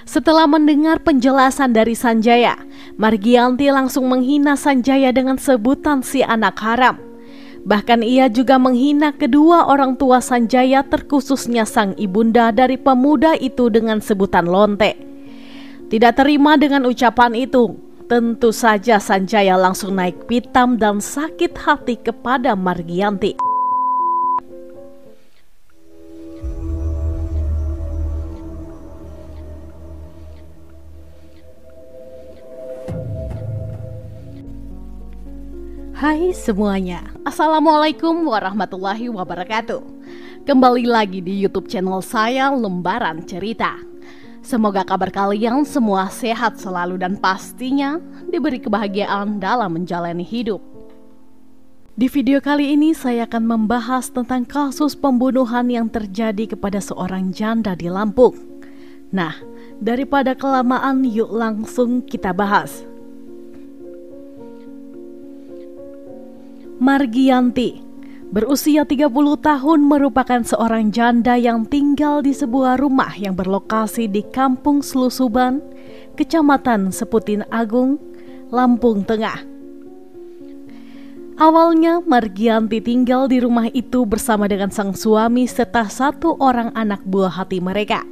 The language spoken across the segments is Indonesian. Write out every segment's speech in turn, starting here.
Setelah mendengar penjelasan dari Sanjaya, Margianti langsung menghina Sanjaya dengan sebutan si anak haram. Bahkan ia juga menghina kedua orang tua Sanjaya, terkhususnya sang ibunda dari pemuda itu dengan sebutan lonte. Tidak terima dengan ucapan itu, tentu saja Sanjaya langsung naik pitam dan sakit hati kepada Margianti. Hai semuanya, Assalamualaikum warahmatullahi wabarakatuh. Kembali lagi di YouTube channel saya, Lembaran Cerita. Semoga kabar kalian semua sehat selalu dan pastinya diberi kebahagiaan dalam menjalani hidup. Di video kali ini saya akan membahas tentang kasus pembunuhan yang terjadi kepada seorang janda di Lampung. Nah, daripada kelamaan, yuk langsung kita bahas. Margianti berusia 30 tahun merupakan seorang janda yang tinggal di sebuah rumah yang berlokasi di Kampung Selusuban, Kecamatan Seputin Agung, Lampung Tengah. Awalnya Margianti tinggal di rumah itu bersama dengan sang suami serta satu orang anak buah hati mereka.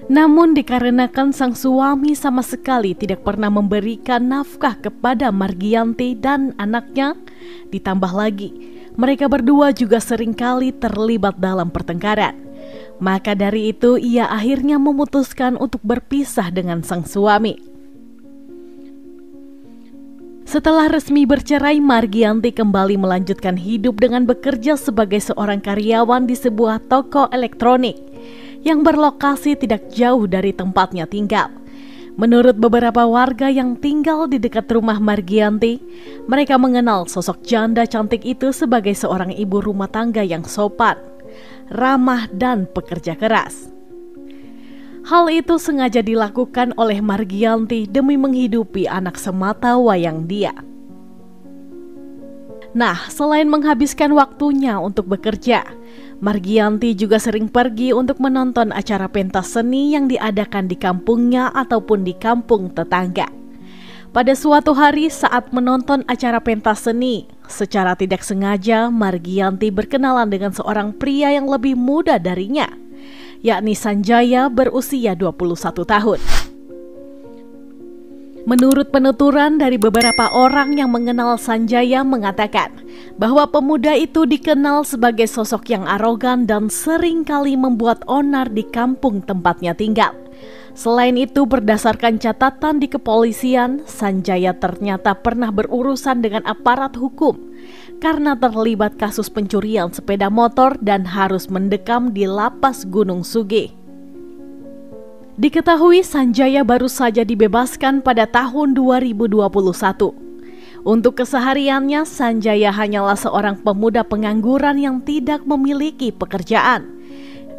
Namun dikarenakan sang suami sama sekali tidak pernah memberikan nafkah kepada Margianti dan anaknya, ditambah lagi mereka berdua juga seringkali terlibat dalam pertengkaran. Maka dari itu ia akhirnya memutuskan untuk berpisah dengan sang suami. Setelah resmi bercerai, Margianti kembali melanjutkan hidup dengan bekerja sebagai seorang karyawan di sebuah toko elektronik yang berlokasi tidak jauh dari tempatnya tinggal. Menurut beberapa warga yang tinggal di dekat rumah Margianti, mereka mengenal sosok janda cantik itu sebagai seorang ibu rumah tangga yang sopan, ramah, dan pekerja keras. Hal itu sengaja dilakukan oleh Margianti demi menghidupi anak semata wayang dia. Nah, selain menghabiskan waktunya untuk bekerja, Margianti juga sering pergi untuk menonton acara pentas seni yang diadakan di kampungnya ataupun di kampung tetangga. Pada suatu hari saat menonton acara pentas seni, secara tidak sengaja Margianti berkenalan dengan seorang pria yang lebih muda darinya, yakni Sanjaya berusia 21 tahun. Menurut penuturan dari beberapa orang yang mengenal Sanjaya mengatakan bahwa pemuda itu dikenal sebagai sosok yang arogan dan sering kali membuat onar di kampung tempatnya tinggal. Selain itu, berdasarkan catatan di kepolisian, Sanjaya ternyata pernah berurusan dengan aparat hukum karena terlibat kasus pencurian sepeda motor dan harus mendekam di Lapas Gunung Sugih. Diketahui Sanjaya baru saja dibebaskan pada tahun 2021. Untuk kesehariannya, Sanjaya hanyalah seorang pemuda pengangguran yang tidak memiliki pekerjaan.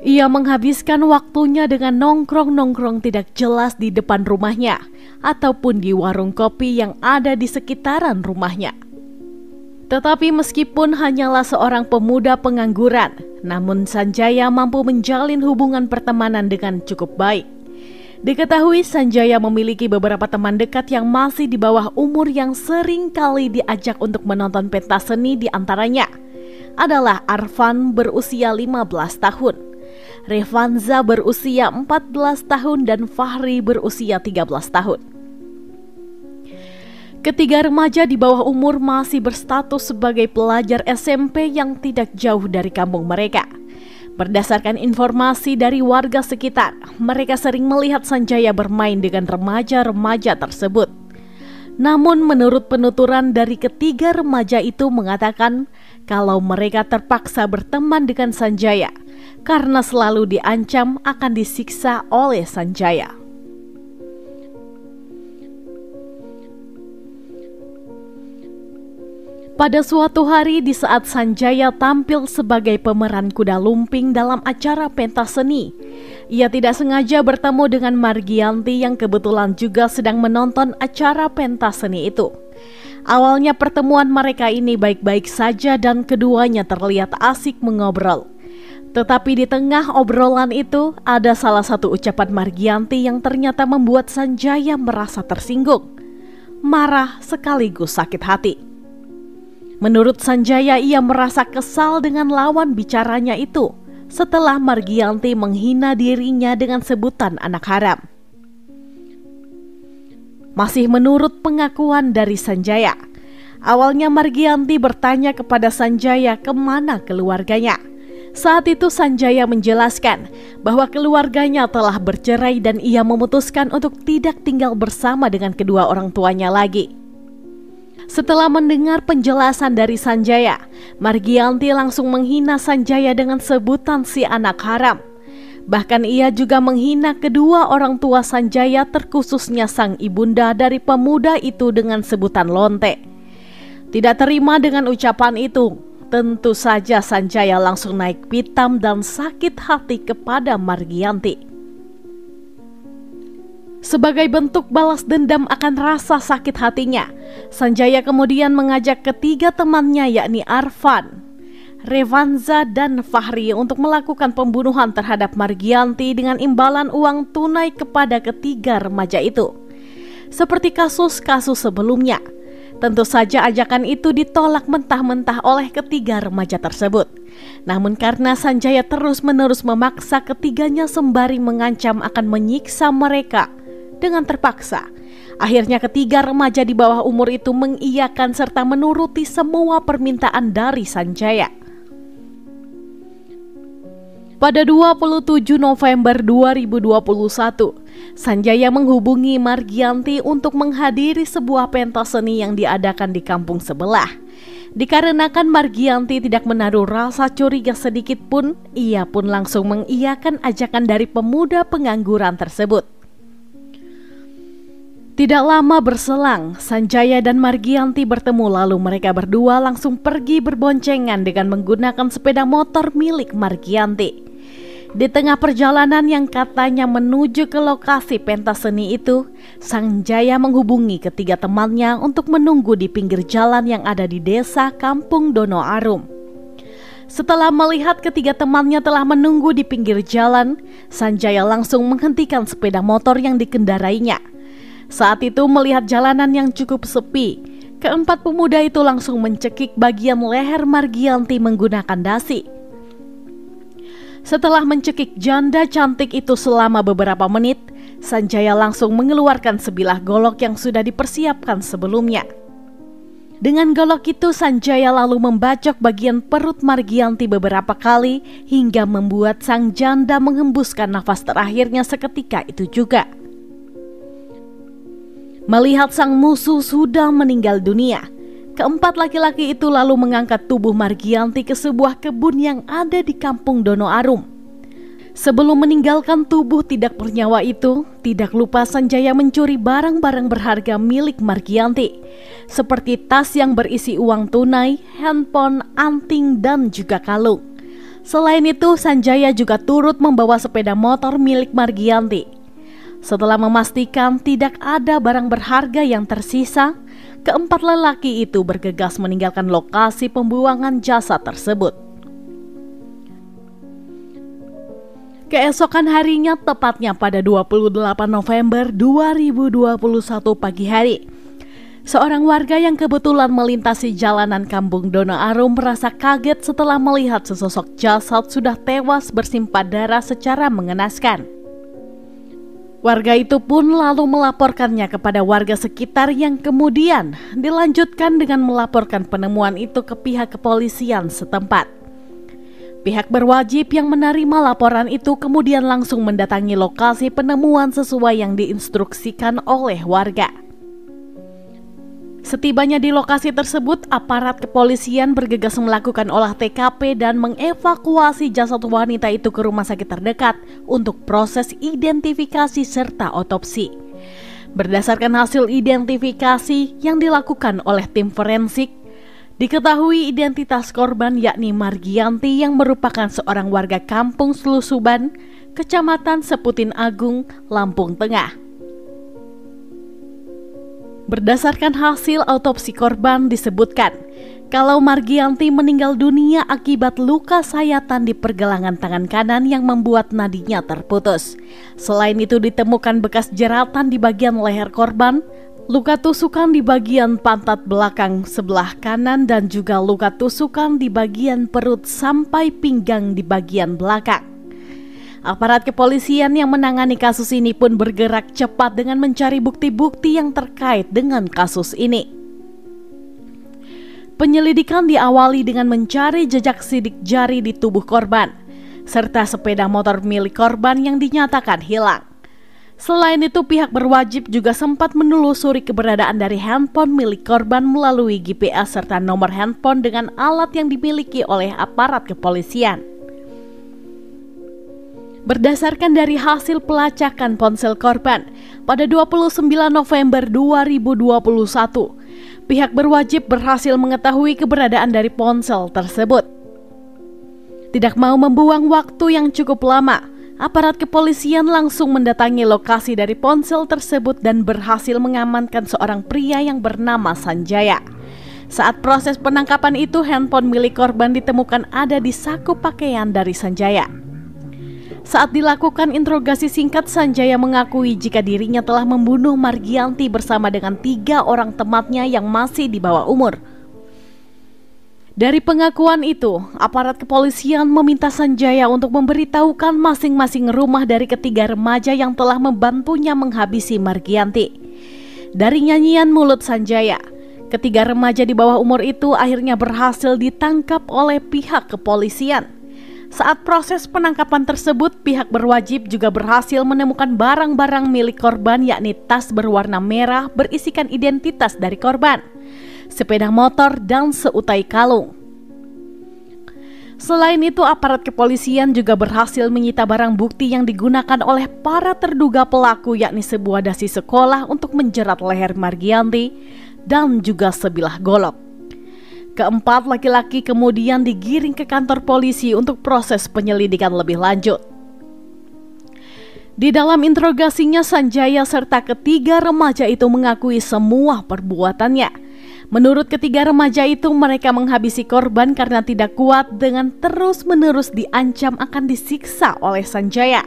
Ia menghabiskan waktunya dengan nongkrong-nongkrong tidak jelas di depan rumahnya ataupun di warung kopi yang ada di sekitaran rumahnya. Tetapi meskipun hanyalah seorang pemuda pengangguran, namun Sanjaya mampu menjalin hubungan pertemanan dengan cukup baik. Diketahui Sanjaya memiliki beberapa teman dekat yang masih di bawah umur yang sering kali diajak untuk menonton pentas seni, di antaranya adalah Arfan berusia 15 tahun, Revanza berusia 14 tahun, dan Fahri berusia 13 tahun. Ketiga remaja di bawah umur masih berstatus sebagai pelajar SMP yang tidak jauh dari kampung mereka. Berdasarkan informasi dari warga sekitar, mereka sering melihat Sanjaya bermain dengan remaja-remaja tersebut. Namun menurut penuturan dari ketiga remaja itu mengatakan kalau mereka terpaksa berteman dengan Sanjaya karena selalu diancam akan disiksa oleh Sanjaya. Pada suatu hari di saat Sanjaya tampil sebagai pemeran kuda lumping dalam acara pentas seni, ia tidak sengaja bertemu dengan Margianti yang kebetulan juga sedang menonton acara pentas seni itu. Awalnya pertemuan mereka ini baik-baik saja dan keduanya terlihat asik mengobrol. Tetapi di tengah obrolan itu ada salah satu ucapan Margianti yang ternyata membuat Sanjaya merasa tersinggung, marah sekaligus sakit hati. Menurut Sanjaya, ia merasa kesal dengan lawan bicaranya itu setelah Margianti menghina dirinya dengan sebutan anak haram. Masih menurut pengakuan dari Sanjaya, awalnya Margianti bertanya kepada Sanjaya kemana keluarganya. Saat itu Sanjaya menjelaskan bahwa keluarganya telah bercerai dan ia memutuskan untuk tidak tinggal bersama dengan kedua orang tuanya lagi. Setelah mendengar penjelasan dari Sanjaya, Margianti langsung menghina Sanjaya dengan sebutan si anak haram. Bahkan ia juga menghina kedua orang tua Sanjaya, terkhususnya sang ibunda dari pemuda itu dengan sebutan lonte. Tidak terima dengan ucapan itu, tentu saja Sanjaya langsung naik pitam dan sakit hati kepada Margianti. Sebagai bentuk balas dendam akan rasa sakit hatinya, Sanjaya kemudian mengajak ketiga temannya yakni Arfan, Revanza, dan Fahri untuk melakukan pembunuhan terhadap Margianti dengan imbalan uang tunai kepada ketiga remaja itu. Seperti kasus-kasus sebelumnya, tentu saja ajakan itu ditolak mentah-mentah oleh ketiga remaja tersebut. Namun karena Sanjaya terus-menerus memaksa ketiganya sembari mengancam akan menyiksa mereka dengan terpaksa, akhirnya ketiga remaja di bawah umur itu mengiyakan serta menuruti semua permintaan dari Sanjaya. Pada 27 November 2021, Sanjaya menghubungi Margianti untuk menghadiri sebuah pentas seni yang diadakan di kampung sebelah. Dikarenakan Margianti tidak menaruh rasa curiga sedikit pun, ia pun langsung mengiyakan ajakan dari pemuda pengangguran tersebut. Tidak lama berselang, Sanjaya dan Margianti bertemu, lalu mereka berdua langsung pergi berboncengan dengan menggunakan sepeda motor milik Margianti. Di tengah perjalanan yang katanya menuju ke lokasi pentas seni itu, Sanjaya menghubungi ketiga temannya untuk menunggu di pinggir jalan yang ada di desa Kampung Dono Arum. Setelah melihat ketiga temannya telah menunggu di pinggir jalan, Sanjaya langsung menghentikan sepeda motor yang dikendarainya. Saat itu melihat jalanan yang cukup sepi, keempat pemuda itu langsung mencekik bagian leher Margianti menggunakan dasi. Setelah mencekik janda cantik itu selama beberapa menit, Sanjaya langsung mengeluarkan sebilah golok yang sudah dipersiapkan sebelumnya. Dengan golok itu Sanjaya lalu membacok bagian perut Margianti beberapa kali hingga membuat sang janda menghembuskan nafas terakhirnya seketika itu juga. Melihat sang musuh sudah meninggal dunia, keempat laki-laki itu lalu mengangkat tubuh Margianti ke sebuah kebun yang ada di Kampung Dono Arum. Sebelum meninggalkan tubuh tidak bernyawa itu, tidak lupa Sanjaya mencuri barang-barang berharga milik Margianti, seperti tas yang berisi uang tunai, handphone, anting, dan juga kalung. Selain itu, Sanjaya juga turut membawa sepeda motor milik Margianti. Setelah memastikan tidak ada barang berharga yang tersisa, keempat lelaki itu bergegas meninggalkan lokasi pembuangan jasad tersebut. Keesokan harinya, tepatnya pada 28 November 2021 pagi hari, seorang warga yang kebetulan melintasi jalanan Kampung Dono Arum merasa kaget setelah melihat sesosok jasad sudah tewas bersimpah darah secara mengenaskan. Warga itu pun lalu melaporkannya kepada warga sekitar yang kemudian dilanjutkan dengan melaporkan penemuan itu ke pihak kepolisian setempat. Pihak berwajib yang menerima laporan itu kemudian langsung mendatangi lokasi penemuan sesuai yang diinstruksikan oleh warga. Setibanya di lokasi tersebut, aparat kepolisian bergegas melakukan olah TKP dan mengevakuasi jasad wanita itu ke rumah sakit terdekat untuk proses identifikasi serta otopsi. Berdasarkan hasil identifikasi yang dilakukan oleh tim forensik, diketahui identitas korban yakni Margianti yang merupakan seorang warga Kampung Selusuban, Kecamatan Seputin Agung, Lampung Tengah. Berdasarkan hasil autopsi korban disebutkan, kalau Margianti meninggal dunia akibat luka sayatan di pergelangan tangan kanan yang membuat nadinya terputus. Selain itu ditemukan bekas jeratan di bagian leher korban, luka tusukan di bagian pantat belakang sebelah kanan dan juga luka tusukan di bagian perut sampai pinggang di bagian belakang. Aparat kepolisian yang menangani kasus ini pun bergerak cepat dengan mencari bukti-bukti yang terkait dengan kasus ini. Penyelidikan diawali dengan mencari jejak sidik jari di tubuh korban, serta sepeda motor milik korban yang dinyatakan hilang. Selain itu, pihak berwajib juga sempat menelusuri keberadaan dari handphone milik korban melalui GPS serta nomor handphone dengan alat yang dimiliki oleh aparat kepolisian. Berdasarkan dari hasil pelacakan ponsel korban, pada 29 November 2021, pihak berwajib berhasil mengetahui keberadaan dari ponsel tersebut. Tidak mau membuang waktu yang cukup lama, aparat kepolisian langsung mendatangi lokasi dari ponsel tersebut dan berhasil mengamankan seorang pria yang bernama Sanjaya. Saat proses penangkapan itu, handphone milik korban ditemukan ada di saku pakaian dari Sanjaya. Saat dilakukan interogasi singkat, Sanjaya mengakui jika dirinya telah membunuh Margianti bersama dengan 3 orang temannya yang masih di bawah umur. Dari pengakuan itu, aparat kepolisian meminta Sanjaya untuk memberitahukan masing-masing rumah dari ketiga remaja yang telah membantunya menghabisi Margianti. Dari nyanyian mulut Sanjaya, ketiga remaja di bawah umur itu akhirnya berhasil ditangkap oleh pihak kepolisian. Saat proses penangkapan tersebut, pihak berwajib juga berhasil menemukan barang-barang milik korban, yakni tas berwarna merah berisikan identitas dari korban, sepeda motor, dan seutai kalung. Selain itu, aparat kepolisian juga berhasil menyita barang bukti yang digunakan oleh para terduga pelaku, yakni sebuah dasi sekolah untuk menjerat leher Margianti dan juga sebilah golok. Keempat laki-laki kemudian digiring ke kantor polisi untuk proses penyelidikan lebih lanjut. Di dalam interogasinya, Sanjaya serta ketiga remaja itu mengakui semua perbuatannya. Menurut ketiga remaja itu, mereka menghabisi korban karena tidak kuat dengan terus-menerus diancam akan disiksa oleh Sanjaya.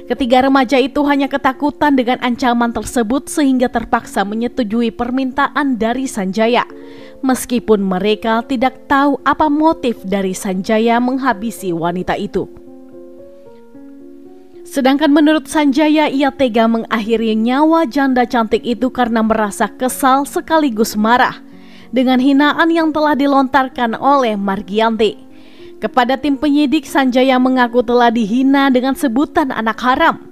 Ketiga remaja itu hanya ketakutan dengan ancaman tersebut sehingga terpaksa menyetujui permintaan dari Sanjaya, meskipun mereka tidak tahu apa motif dari Sanjaya menghabisi wanita itu. Sedangkan menurut Sanjaya, ia tega mengakhiri nyawa janda cantik itu karena merasa kesal sekaligus marah dengan hinaan yang telah dilontarkan oleh Margianti. Kepada tim penyidik, Sanjaya mengaku telah dihina dengan sebutan anak haram.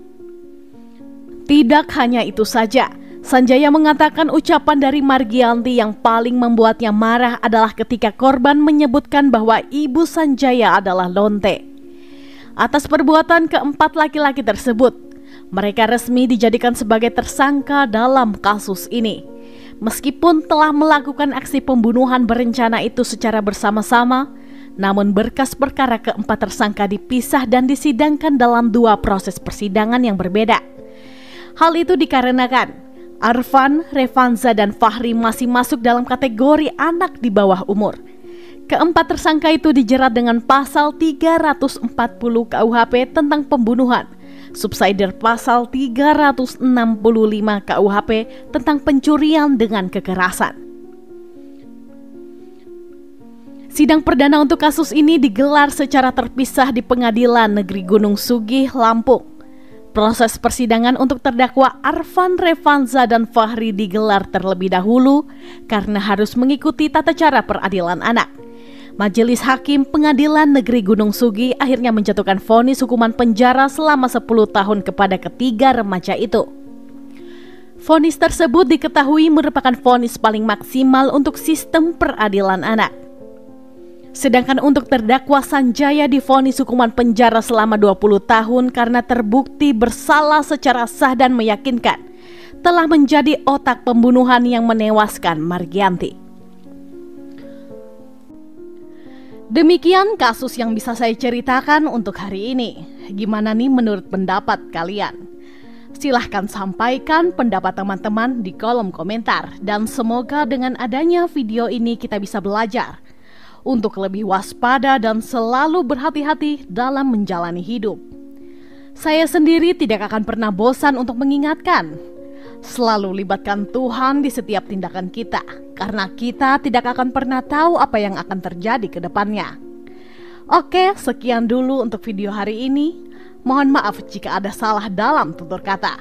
Tidak hanya itu saja, Sanjaya mengatakan ucapan dari Margianti yang paling membuatnya marah adalah ketika korban menyebutkan bahwa ibu Sanjaya adalah lonte. Atas perbuatan keempat laki-laki tersebut, mereka resmi dijadikan sebagai tersangka dalam kasus ini. Meskipun telah melakukan aksi pembunuhan berencana itu secara bersama-sama, namun berkas perkara keempat tersangka dipisah dan disidangkan dalam 2 proses persidangan yang berbeda. Hal itu dikarenakan Arfan, Revanza, dan Fahri masih masuk dalam kategori anak di bawah umur. Keempat tersangka itu dijerat dengan pasal 340 KUHP tentang pembunuhan, subsidiar pasal 365 KUHP tentang pencurian dengan kekerasan. Sidang perdana untuk kasus ini digelar secara terpisah di Pengadilan Negeri Gunung Sugih, Lampung. Proses persidangan untuk terdakwa Arfan, Revanza, dan Fahri digelar terlebih dahulu karena harus mengikuti tata cara peradilan anak. Majelis Hakim Pengadilan Negeri Gunung Sugih akhirnya menjatuhkan vonis hukuman penjara selama 10 tahun kepada ketiga remaja itu. Vonis tersebut diketahui merupakan vonis paling maksimal untuk sistem peradilan anak. Sedangkan untuk terdakwa Sanjaya divonis hukuman penjara selama 20 tahun karena terbukti bersalah secara sah dan meyakinkan telah menjadi otak pembunuhan yang menewaskan Margianti. Demikian kasus yang bisa saya ceritakan untuk hari ini. Gimana nih menurut pendapat kalian? Silahkan sampaikan pendapat teman-teman di kolom komentar. Dan semoga dengan adanya video ini kita bisa belajar untuk lebih waspada dan selalu berhati-hati dalam menjalani hidup. Saya sendiri tidak akan pernah bosan untuk mengingatkan, selalu libatkan Tuhan di setiap tindakan kita, karena kita tidak akan pernah tahu apa yang akan terjadi ke depannya. Oke, sekian dulu untuk video hari ini. Mohon maaf jika ada salah dalam tutur kata.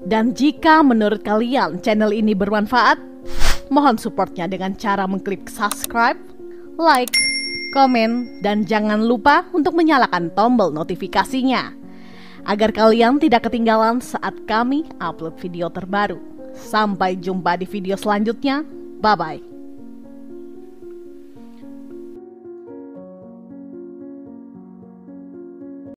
Dan jika menurut kalian channel ini bermanfaat, mohon supportnya dengan cara mengklik subscribe, like, komen, dan jangan lupa untuk menyalakan tombol notifikasinya agar kalian tidak ketinggalan saat kami upload video terbaru. Sampai jumpa di video selanjutnya. Bye-bye.